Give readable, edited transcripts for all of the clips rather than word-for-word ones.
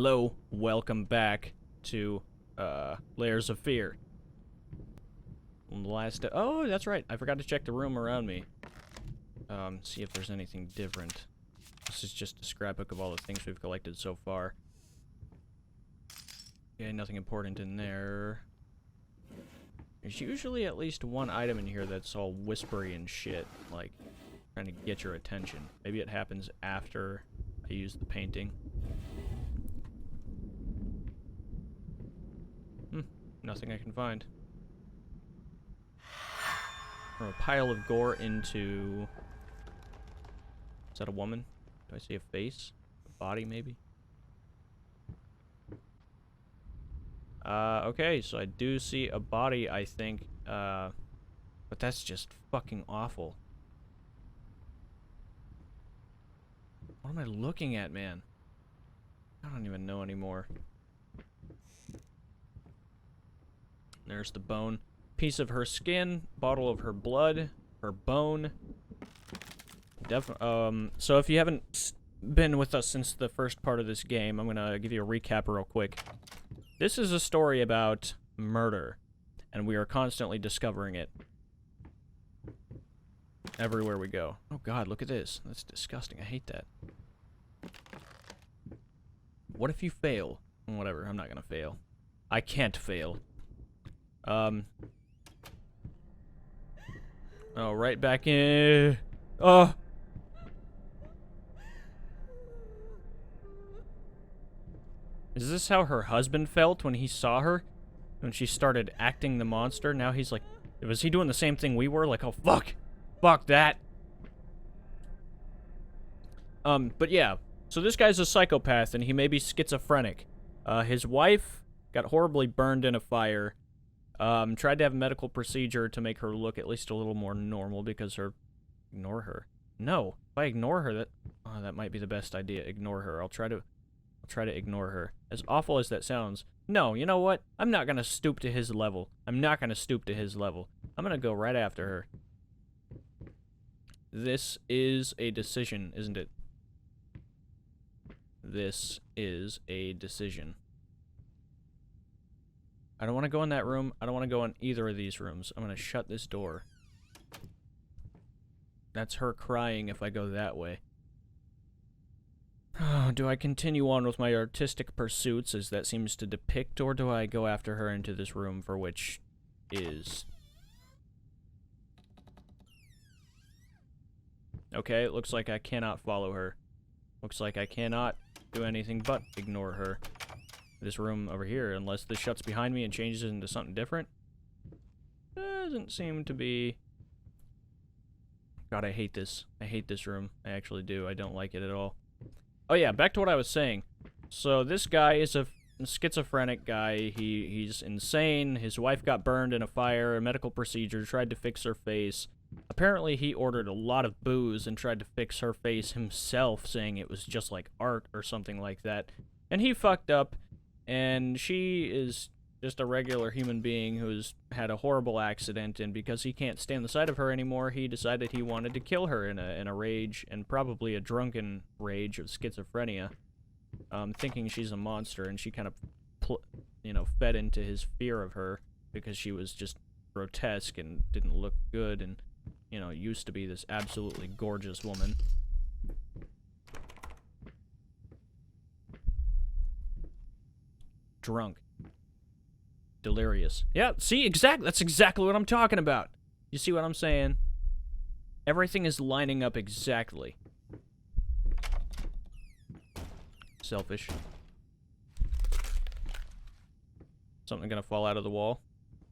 Hello, welcome back to Layers of Fear. Oh, that's right. I forgot to check the room around me. See if there's anything different. This is just a scrapbook of all the things we've collected so far. Yeah, nothing important in there. There's usually at least one item in here that's all whispery and shit, like trying to get your attention. Maybe it happens after I use the painting. Nothing I can find. From a pile of gore into... Is that a woman? Do I see a face? A body, maybe? Okay, so I do see a body, I think. But that's just fucking awful. What am I looking at, man? I don't even know anymore. There's the bone. Piece of her skin, bottle of her blood, her bone. So if you haven't been with us since the first part of this game, I'm gonna give you a recap real quick. This is a story about murder, and we are constantly discovering it. Everywhere we go. Oh god, look at this. That's disgusting. I hate that. What if you fail? Whatever, I'm not gonna fail. I can't fail. Oh, right back in. Oh. Is this how her husband felt when he saw her? When she started acting the monster? Now he's like, was he doing the same thing we were? Like, oh, fuck. Fuck that. But yeah. So this guy's a psychopath, and he may be schizophrenic. His wife got horribly burned in a fire. Tried to have a medical procedure to make her look at least a little more normal because ignore her. No, if I ignore her, that might be the best idea. Ignore her. I'll try to ignore her. As awful as that sounds, no, you know what? I'm not gonna stoop to his level. I'm not gonna stoop to his level. I'm gonna go right after her. This is a decision, isn't it? This is a decision. I don't want to go in that room. I don't want to go in either of these rooms. I'm going to shut this door. That's her crying if I go that way. Do I continue on with my artistic pursuits as that seems to depict, or do I go after her into this room for which is... Okay, it looks like I cannot follow her. Looks like I cannot do anything but ignore her. This room over here, unless this shuts behind me and changes into something different. Doesn't seem to be... God, I hate this. I hate this room. I actually do. I don't like it at all. Oh yeah, back to what I was saying. So this guy is a schizophrenic guy. He's insane. His wife got burned in a fire, a medical procedure, tried to fix her face. Apparently he ordered a lot of booze and tried to fix her face himself, saying it was just like art or something like that. And he fucked up. And she is just a regular human being who's had a horrible accident, and because he can't stand the sight of her anymore, he decided he wanted to kill her in a rage, and probably a drunken rage of schizophrenia, thinking she's a monster, and she kind of, fed into his fear of her because she was just grotesque and didn't look good, and, used to be this absolutely gorgeous woman. Drunk. Delirious. Yeah, see, that's exactly what I'm talking about. You see what I'm saying? Everything is lining up exactly. Selfish. Something gonna fall out of the wall.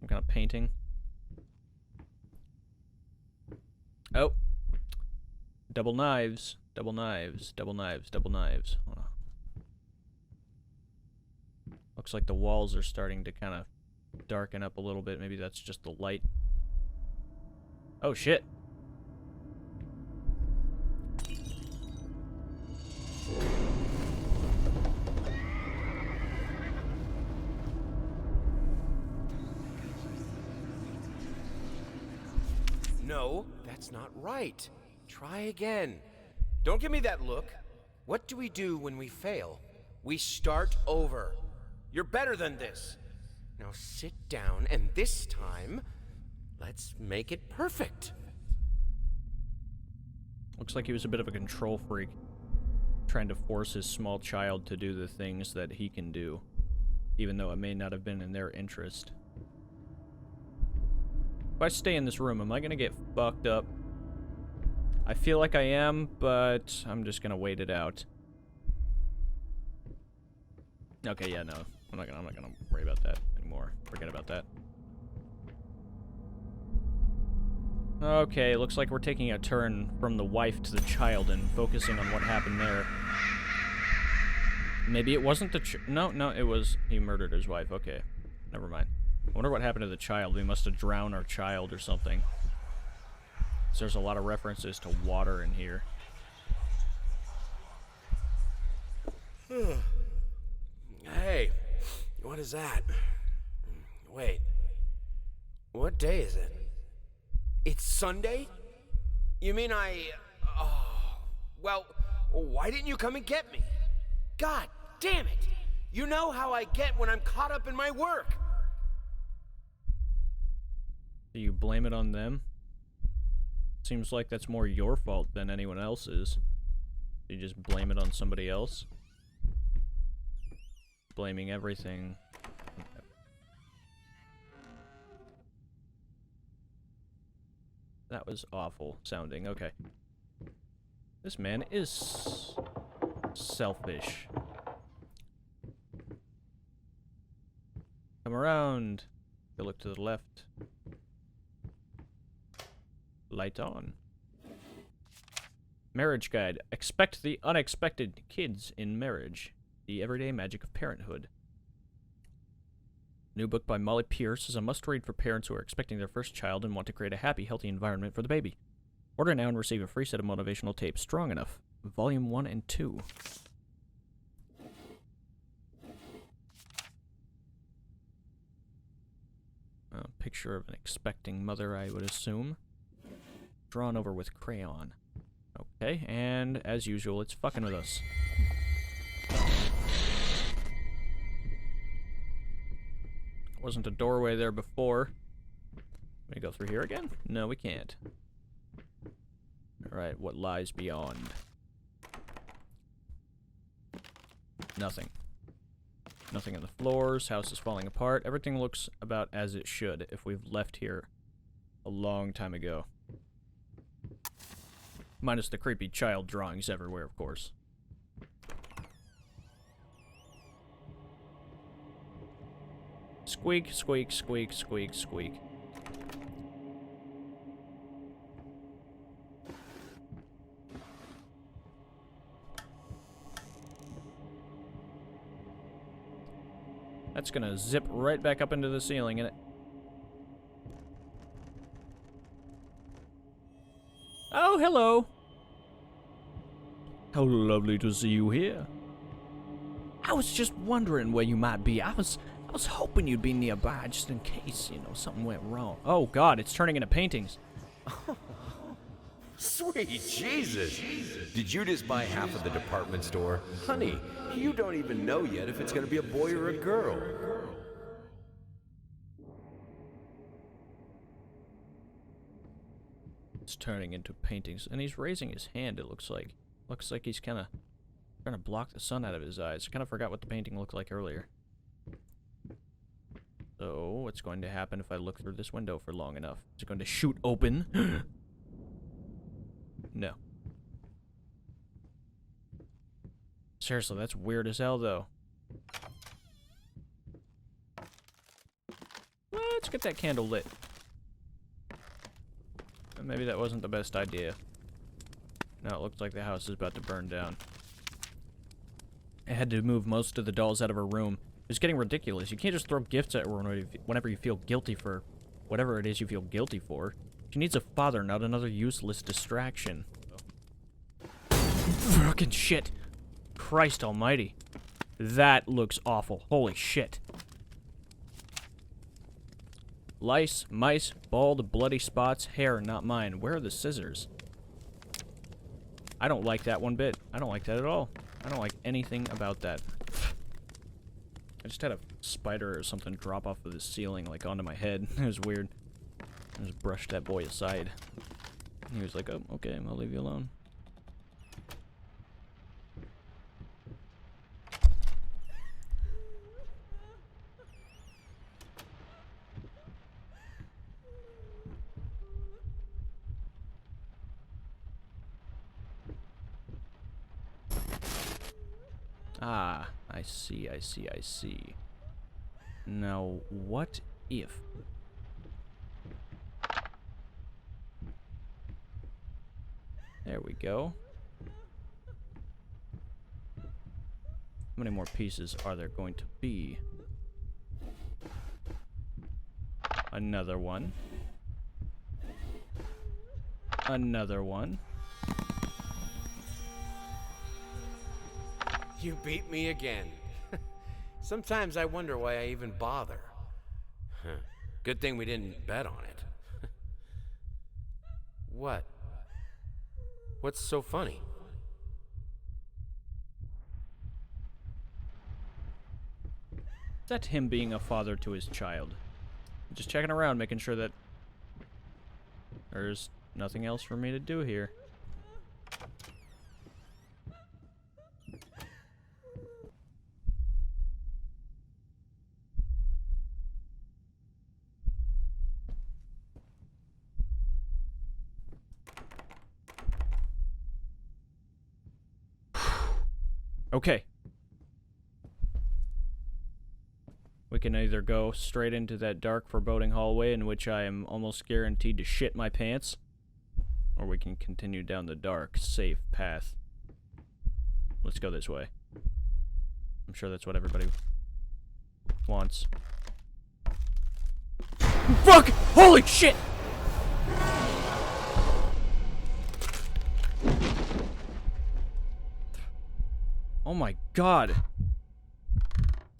Some kind of painting. Oh. Double knives. Double knives. Double knives. Double knives. Hold on. Looks like the walls are starting to kind of darken up a little bit. Maybe that's just the light. Oh, shit. No, that's not right. Try again. Don't give me that look. What do we do when we fail? We start over. You're better than this. Now sit down, and this time, let's make it perfect. Looks like he was a bit of a control freak, trying to force his small child to do the things that he can do, even though it may not have been in their interest. If I stay in this room, am I gonna get fucked up? I feel like I am, but I'm just gonna wait it out. Okay, yeah, no. I'm not gonna worry about that anymore. Forget about that. Okay, looks like we're taking a turn from the wife to the child and focusing on what happened there. Maybe it wasn't the no, it was... He murdered his wife. Okay, never mind. I wonder what happened to the child. We must have drowned our child or something. So there's a lot of references to water in here. Hey, what is that? Wait, what day is it? It's Sunday? You mean oh, well, why didn't you come and get me? God damn it! You know how I get when I'm caught up in my work. Do you blame it on them? Seems like that's more your fault than anyone else's. You just blame it on somebody else? Blaming everything. That was awful sounding. Okay. This man is selfish. Come around. Go look to the left. Light on. Marriage guide. Expect the unexpected. Kids in marriage. The everyday magic of parenthood. New book by Molly Pierce is a must-read for parents who are expecting their first child and want to create a happy, healthy environment for the baby. Order now and receive a free set of motivational tapes. Strong Enough. Volume 1 and 2. A picture of an expecting mother, I would assume. Drawn over with crayon. Okay, and as usual, it's fucking with us. Wasn't a doorway there before. Can we go through here again? No, we can't. Alright, what lies beyond? Nothing. Nothing on the floors. House is falling apart. Everything looks about as it should if we've left here a long time ago. Minus the creepy child drawings everywhere, of course. Squeak, squeak, squeak, squeak, squeak. That's gonna zip right back up into the ceiling, innit? Oh, hello! How lovely to see you here. I was just wondering where you might be. I was hoping you'd be nearby just in case, you know, something went wrong. Oh god, it's turning into paintings. Sweet Jesus! Did you just buy half of the department store? Honey, you don't even know yet if it's gonna be a boy or a girl. It's turning into paintings, and he's raising his hand, it looks like. Looks like he's kind of trying to block the sun out of his eyes. I kind of forgot what the painting looked like earlier. So, what's going to happen if I look through this window for long enough? Is it going to shoot open? No. Seriously, that's weird as hell, though. Let's get that candle lit. Maybe that wasn't the best idea. Now it looks like the house is about to burn down. I had to move most of the dolls out of her room. It's getting ridiculous. You can't just throw gifts at her whenever you feel guilty for whatever it is you feel guilty for. She needs a father, not another useless distraction. Fucking shit. Christ almighty. That looks awful. Holy shit. Lice, mice, bald, bloody spots, hair, not mine. Where are the scissors? I don't like that one bit. I don't like that at all. I don't like anything about that. I just had a spider or something drop off of the ceiling, like, onto my head. It was weird. I just brushed that boy aside. He was like, oh, okay, I'll leave you alone. Ah, I see, I see, I see. Now, what if... There we go. How many more pieces are there going to be? Another one. Another one. You beat me again. Sometimes I wonder why I even bother. Good thing we didn't bet on it. What? What's so funny? Is that him being a father to his child? Just checking around, making sure that there's nothing else for me to do here. Okay. We can either go straight into that dark, foreboding hallway in which I am almost guaranteed to shit my pants, or we can continue down the dark, safe path. Let's go this way. I'm sure that's what everybody wants. Fuck! Holy shit! Oh my god.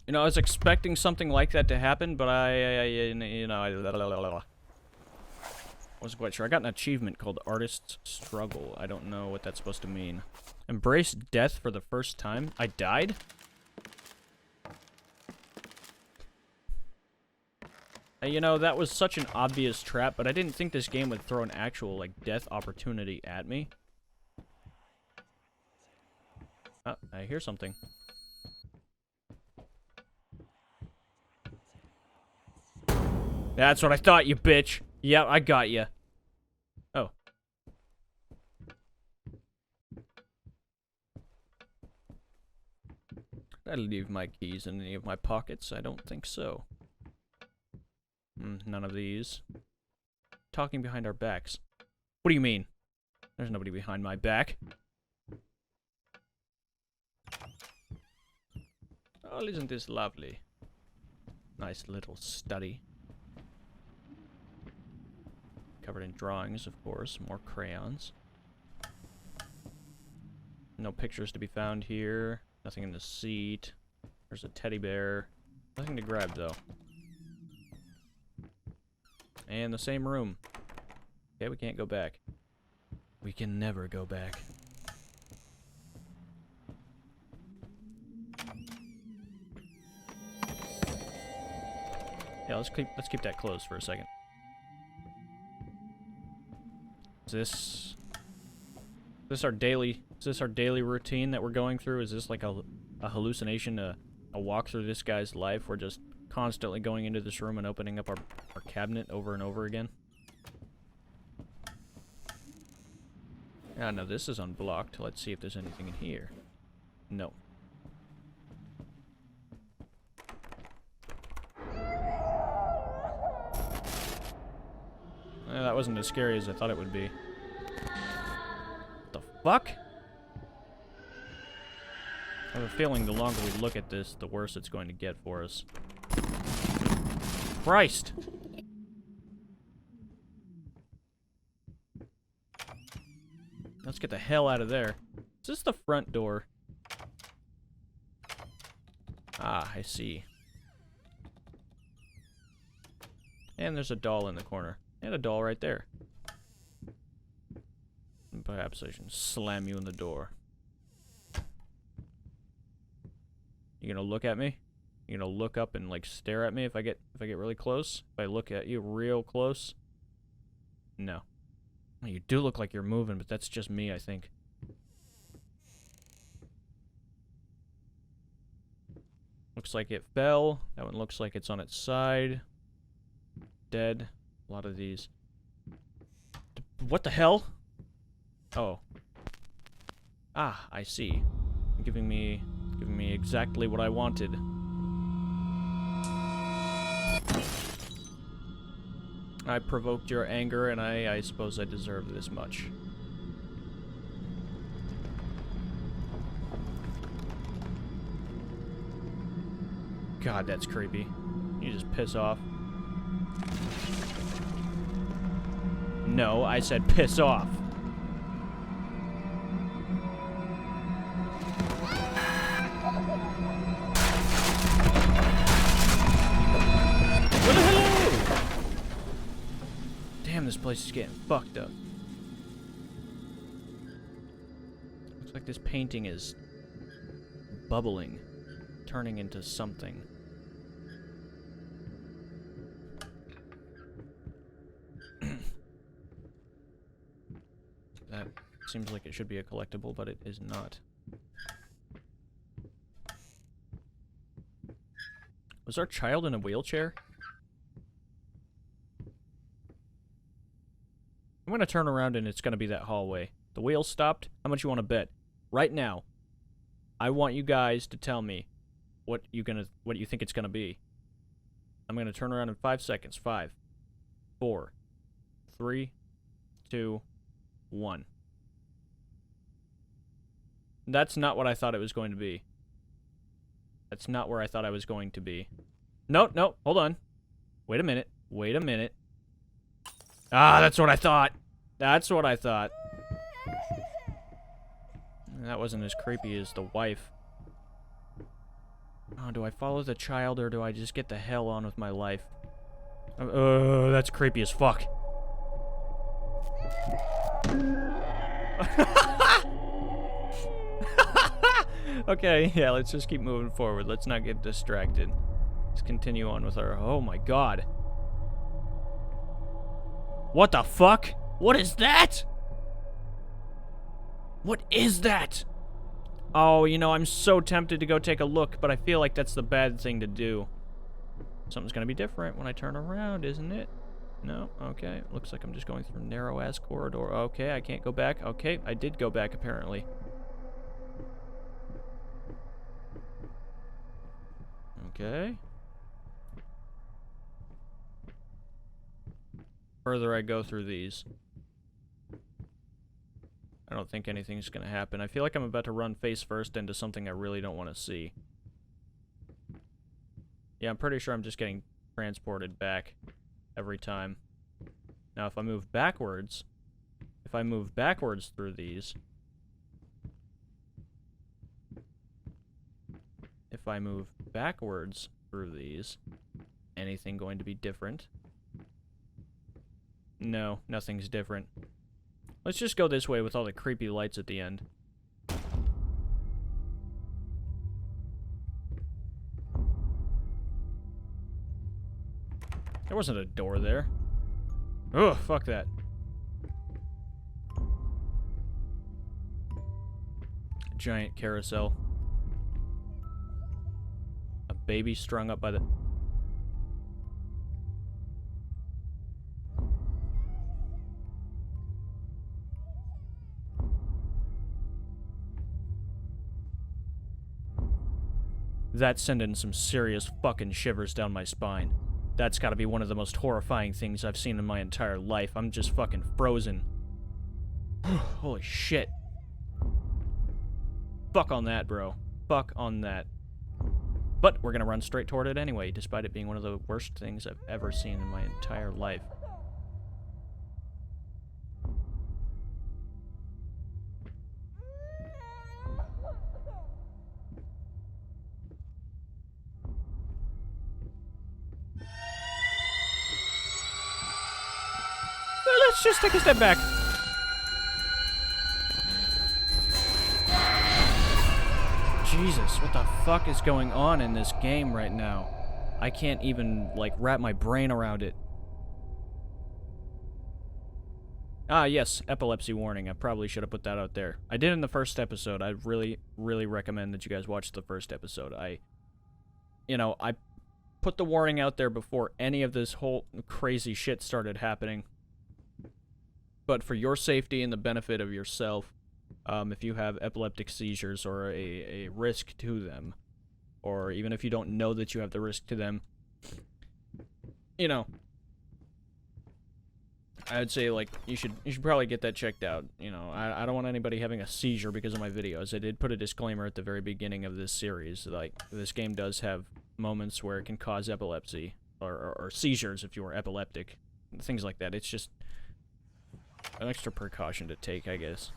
You know, I was expecting something like that to happen, but I wasn't quite sure. I got an achievement called Artist's Struggle. I don't know what that's supposed to mean. Embrace death for the first time? I died? You know, that was such an obvious trap, but I didn't think this game would throw an actual, like, death opportunity at me. Oh, I hear something. That's what I thought, you bitch. Yep, I got you. Oh. Did I leave my keys in any of my pockets? I don't think so. None of these. Talking behind our backs. What do you mean? There's nobody behind my back. Oh, isn't this lovely? Nice little study. Covered in drawings, of course. More crayons. No pictures to be found here. Nothing in the seat. There's a teddy bear. Nothing to grab, though. And the same room. Okay, we can't go back. We can never go back. Yeah, let's keep that closed for a second. Is this our daily routine that we're going through? Is this like a hallucination, a walk through this guy's life? We're just constantly going into this room and opening up our cabinet over and over again. Ah, no, this is unblocked. Let's see if there's anything in here. No. That wasn't as scary as I thought it would be. What the fuck? I have a feeling the longer we look at this, the worse it's going to get for us. Christ! Let's get the hell out of there. Is this the front door? Ah, I see. And there's a doll in the corner. And a doll right there. And perhaps I should slam you in the door. You gonna look at me? You gonna look up and like stare at me if I get really close? If I look at you real close? No. Well, you do look like you're moving, but that's just me, I think. Looks like it fell. That one looks like it's on its side. Dead. A lot of these. What the hell? Oh. Ah, I see. Giving me exactly what I wanted. I provoked your anger, and I suppose I deserve this much. God, that's creepy. You just piss off. No, I said piss off. What the hello? Damn, this place is getting fucked up. Looks like this painting is bubbling, turning into something. That seems like it should be a collectible, but it is not. Was our child in a wheelchair? I'm gonna turn around and it's gonna be that hallway. The wheel stopped. How much you want to bet? Right now, I want you guys to tell me what you think it's gonna be. I'm gonna turn around in 5 seconds. 5, 4, 3, 2, 1. That's not what I thought it was going to be. That's not where I thought I was going to be. No, no, hold on. Wait a minute. Wait a minute. Ah, that's what I thought. That's what I thought. That wasn't as creepy as the wife. Oh, do I follow the child or do I just get the hell on with my life? That's creepy as fuck. Okay, yeah, let's just keep moving forward. Let's not get distracted. Let's continue on with our... Oh my god. What the fuck? What is that? What is that? Oh, you know, I'm so tempted to go take a look, but I feel like that's the bad thing to do. Something's gonna be different when I turn around, isn't it? No? Okay. Looks like I'm just going through a narrow-ass corridor. Okay, I can't go back. Okay, I did go back, apparently. Okay. Further I go through these, I don't think anything's gonna happen. I feel like I'm about to run face first into something I really don't want to see. Yeah, I'm pretty sure I'm just getting transported back every time. Now, if I move backwards through these, anything going to be different? No, nothing's different. Let's just go this way with all the creepy lights at the end. There wasn't a door there. Ugh, fuck that. Giant carousel. A baby strung up by the... That's sending some serious fucking shivers down my spine. That's gotta be one of the most horrifying things I've seen in my entire life. I'm just fucking frozen. Holy shit. Fuck on that, bro. Fuck on that. But we're gonna run straight toward it anyway, despite it being one of the worst things I've ever seen in my entire life. Let's just take a step back. Jesus, what the fuck is going on in this game right now? I can't even, like, wrap my brain around it. Ah, yes, epilepsy warning. I probably should have put that out there. I did in the first episode. I really, really recommend that you guys watch the first episode. I put the warning out there before any of this whole crazy shit started happening. But for your safety and the benefit of yourself, if you have epileptic seizures or a risk to them, or even if you don't know that you have the risk to them, you know, I would say, like, you should probably get that checked out. You know, I don't want anybody having a seizure because of my videos. I did put a disclaimer at the very beginning of this series. Like, this game does have moments where it can cause epilepsy, or seizures if you are epileptic. Things like that. It's just an extra precaution to take, I guess.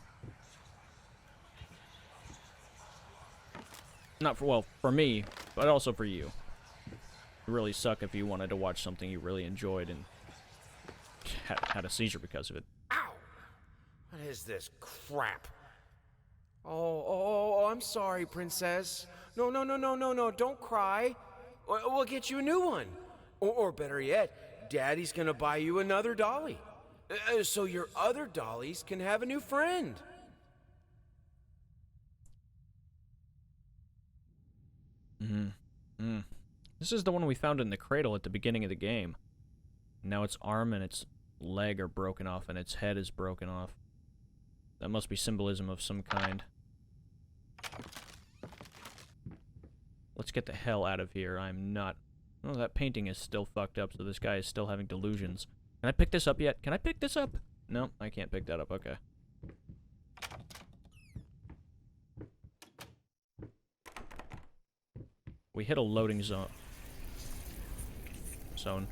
Not for, well, for me, but also for you. It would really suck if you wanted to watch something you really enjoyed and had a seizure because of it. Ow! What is this crap? Oh, I'm sorry, Princess. No, don't cry. We'll get you a new one. Or better yet, Daddy's gonna buy you another dolly. So your other dollies can have a new friend. This is the one we found in the cradle at the beginning of the game. Now its arm and its leg are broken off and its head is broken off. That must be symbolism of some kind. Let's get the hell out of here. I'm not... Oh, that painting is still fucked up, so this guy is still having delusions. Can I pick this up yet? Can I pick this up? No, I can't pick that up. Okay. We hit a loading zone. Something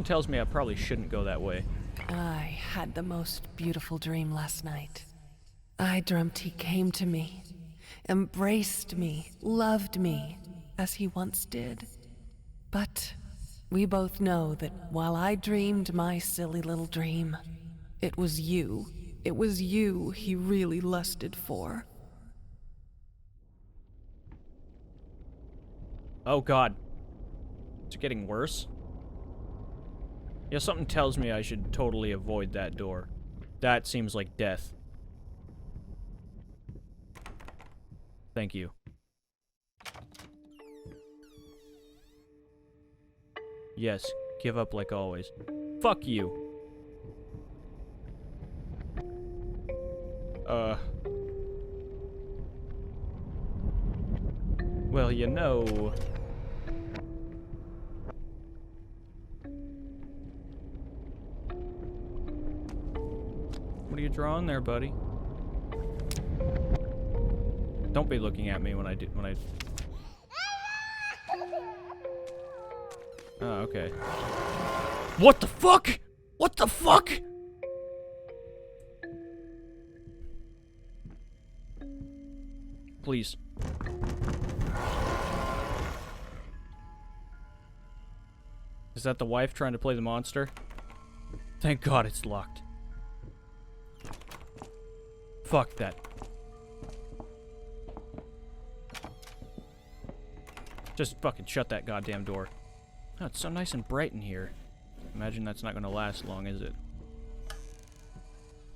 tells me I probably shouldn't go that way. I had the most beautiful dream last night. I dreamt he came to me, embraced me, loved me, as he once did. But we both know that while I dreamed my silly little dream, it was you he really lusted for. Oh god. Is it getting worse? Yeah, something tells me I should totally avoid that door. That seems like death. Thank you. Yes, give up like always. Fuck you. Well, you know... What are you drawing there, buddy? Don't be looking at me when I... Oh, okay. What the fuck? What the fuck? Please. Is that the wife trying to play the monster? Thank God it's locked. Fuck that. Just fucking shut that goddamn door. Oh, it's so nice and bright in here. Imagine that's not gonna last long, is it?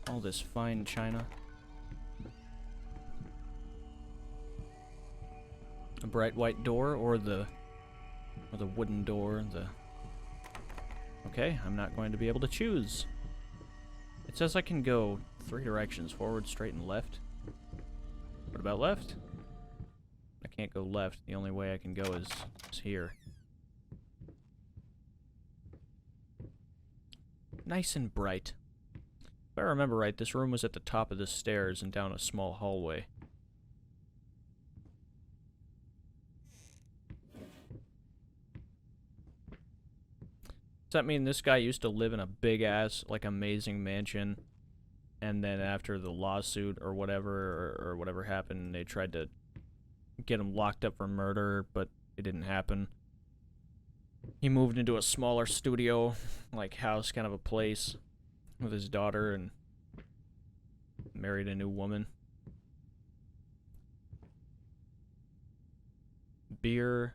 All this fine china. A bright white door or the wooden door, Okay, I'm not going to be able to choose. It says I can go 3 directions, forward, straight, and left. What about left? I can't go left. The only way I can go is here. Nice and bright. If I remember right, this room was at the top of the stairs and down a small hallway. Does that mean this guy used to live in a big-ass, like, amazing mansion, and then after the lawsuit or whatever, or whatever happened, they tried to get him locked up for murder, but it didn't happen. He moved into a smaller studio, like, house kind of a place. with his daughter and married a new woman. Beer.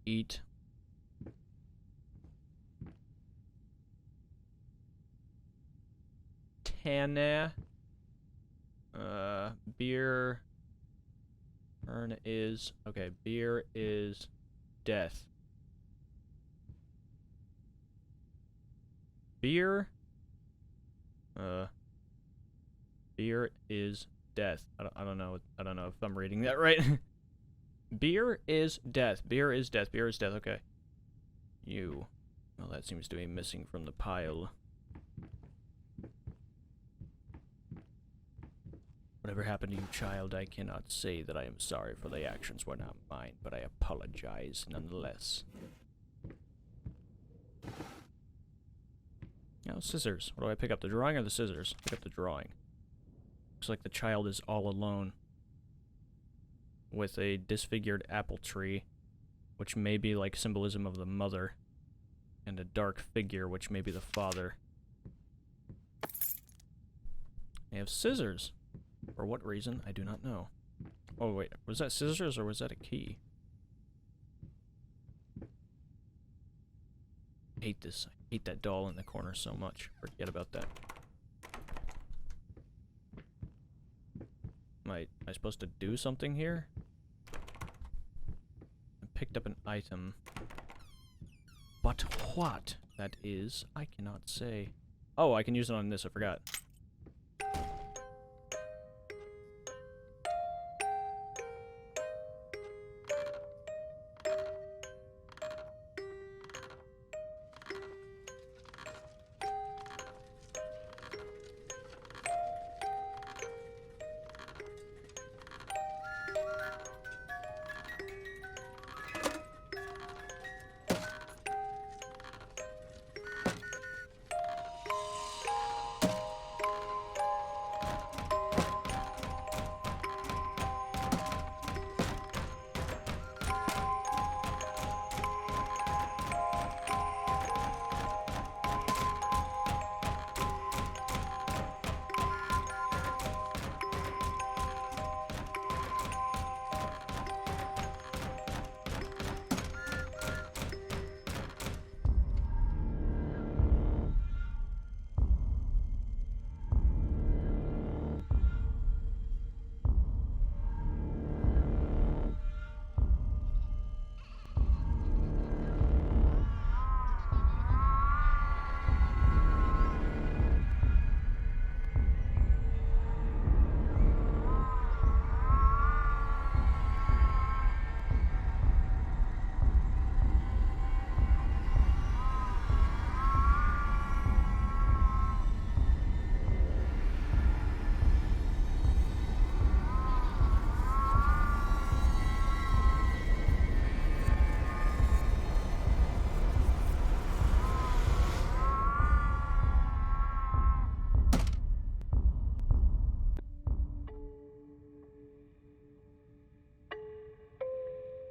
Eat. Tana. Beer. Earn is. Okay, beer is death. Beer. Beer is death. I don't know. I don't know if I'm reading that right. Beer is death. Beer is death. Beer is death. Okay. You. Well, that seems to be missing from the pile. Whatever happened to you, child, I cannot say that I am sorry, for the actions were not mine, but I apologize nonetheless. Now, scissors. What do I pick up, the drawing or the scissors? Pick up the drawing. Looks like the child is all alone with a disfigured apple tree, which may be like symbolism of the mother, and a dark figure, which may be the father. I have scissors. For what reason, I do not know. Oh, wait. Was that scissors or was that a key? I hate this. I hate that doll in the corner so much. Forget about that. Am I supposed to do something here? I picked up an item. But what that is, I cannot say. Oh, I can use it on this. I forgot.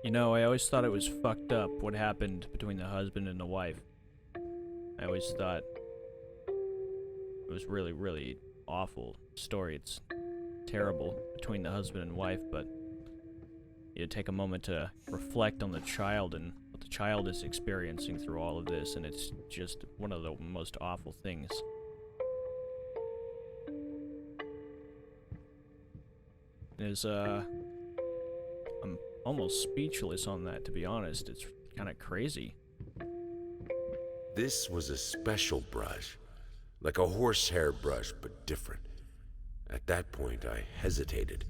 You know, I always thought it was fucked up what happened between the husband and the wife. I always thought it was really, really awful story. It's terrible between the husband and wife, but you take a moment to reflect on the child and what the child is experiencing through all of this, and it's just one of the most awful things. I'm almost speechless on that, to be honest. It's kind of crazy. This was a special brush, like a horsehair brush, but different. At that point, I hesitated.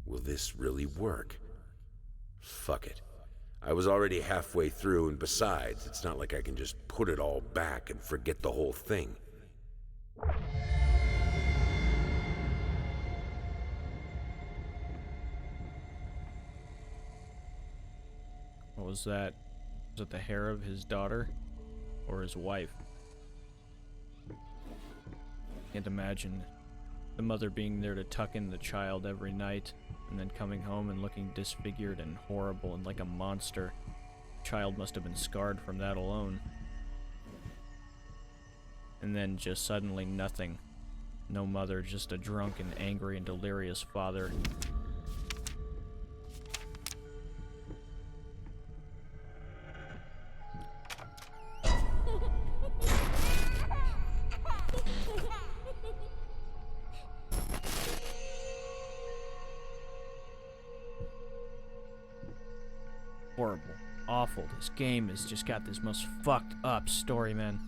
Will this really work? Fuck it. I was already halfway through, and besides, it's not like I can just put it all back and forget the whole thing. What was that? Was it the hair of his daughter? Or his wife? Can't imagine the mother being there to tuck in the child every night, and then coming home and looking disfigured and horrible and like a monster. The child must have been scarred from that alone. And then just suddenly nothing. No mother, just a drunk and angry and delirious father. Horrible. Awful. This game has just got this most fucked up story, man.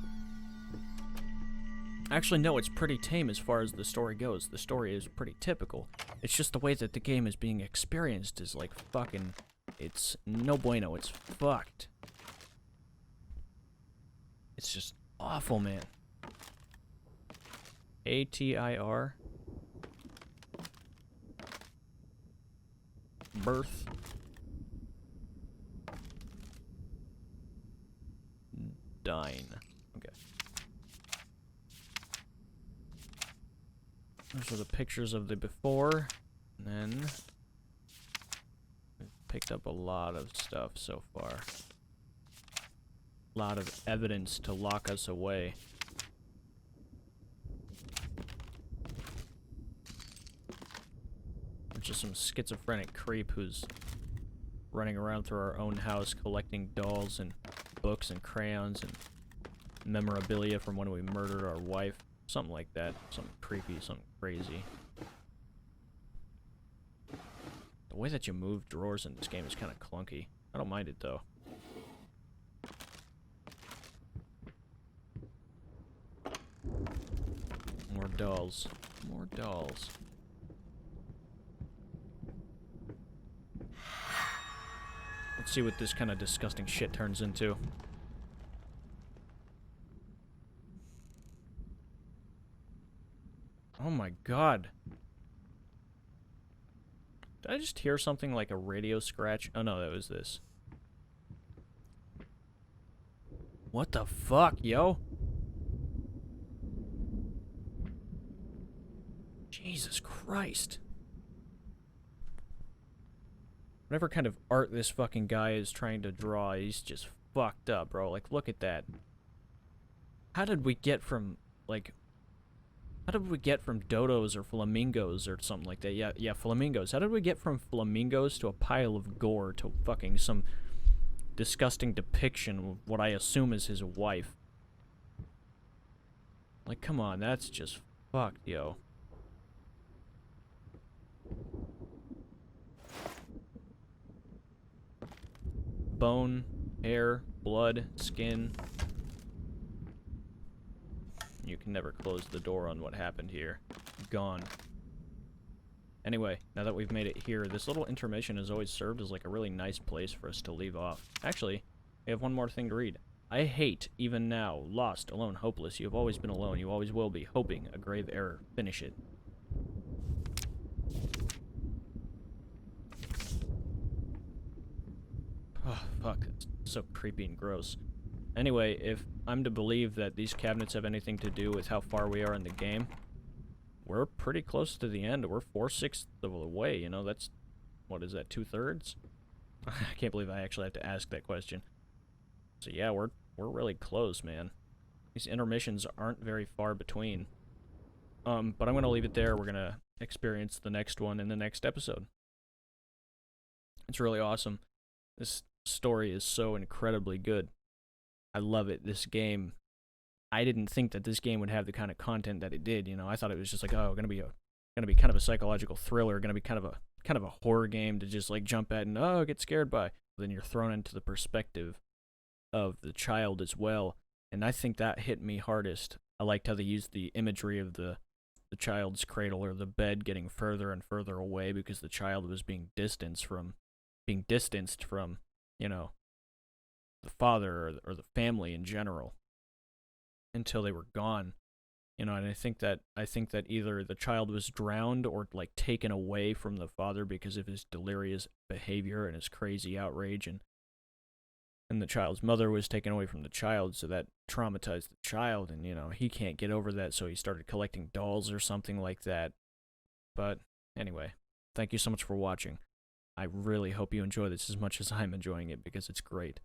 Actually, no, it's pretty tame as far as the story goes. The story is pretty typical. It's just the way that the game is being experienced is like fucking... It's no bueno. It's fucked. It's just awful, man. ATIR. Birth. Dine. Okay. Those are the pictures of the before. And then we've picked up a lot of stuff so far. A lot of evidence to lock us away. We're just some schizophrenic creep who's running around through our own house collecting dolls and books and crayons and memorabilia from when we murdered our wife. Something like that. Something creepy, something crazy. The way that you move drawers in this game is kind of clunky. I don't mind it though. More dolls. More dolls. Let's see what this kind of disgusting shit turns into. Oh my god. Did I just hear something like a radio scratch? Oh no, that was this. What the fuck, yo? Jesus Christ. Whatever kind of art this fucking guy is trying to draw, he's just fucked up, bro. Like, look at that. How did we get from, like... How did we get from dodos or flamingos or something like that? Yeah, flamingos. How did we get from flamingos to a pile of gore to fucking some disgusting depiction of what I assume is his wife? Like, come on, that's just fucked, yo. Bone, hair, blood, skin. You can never close the door on what happened here. Gone. Anyway, now that we've made it here, this little intermission has always served as like a really nice place for us to leave off. Actually, we have one more thing to read. I hate, even now, lost, alone, hopeless. You have always been alone. You always will be. Hoping, a grave error. Finish it. Oh, fuck. It's so creepy and gross. Anyway, if I'm to believe that these cabinets have anything to do with how far we are in the game, we're pretty close to the end. We're 4/6 of the way, you know? That's, what is that, 2/3? I can't believe I actually have to ask that question. So yeah, we're really close, man. These intermissions aren't very far between. But I'm going to leave it there. We're going to experience the next one in the next episode. It's really awesome. This story is so incredibly good. I love it. This game, I didn't think that this game would have the kind of content that it did, you know. I thought it was just like, oh, gonna be kind of a psychological thriller, gonna be kind of a horror game to just like jump at and get scared by. Then you're thrown into the perspective of the child as well, and I think that hit me hardest. I liked how they used the imagery of the child's cradle or the bed getting further and further away because the child was being distanced from, you know, the father or the family in general until they were gone, you know. And I think that either the child was drowned or like taken away from the father because of his delirious behavior and his crazy outrage, and the child's mother was taken away from the child, so that traumatized the child, and you know, he can't get over that, so he started collecting dolls or something like that. But anyway, thank you so much for watching. I really hope you enjoy this as much as I'm enjoying it, because it's great.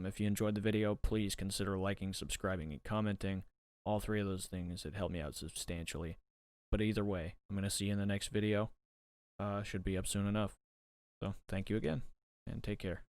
If you enjoyed the video, please consider liking, subscribing, and commenting. All three of those things, it helped me out substantially. But either way, I'm going to see you in the next video. Should be up soon enough. So, thank you again, and take care.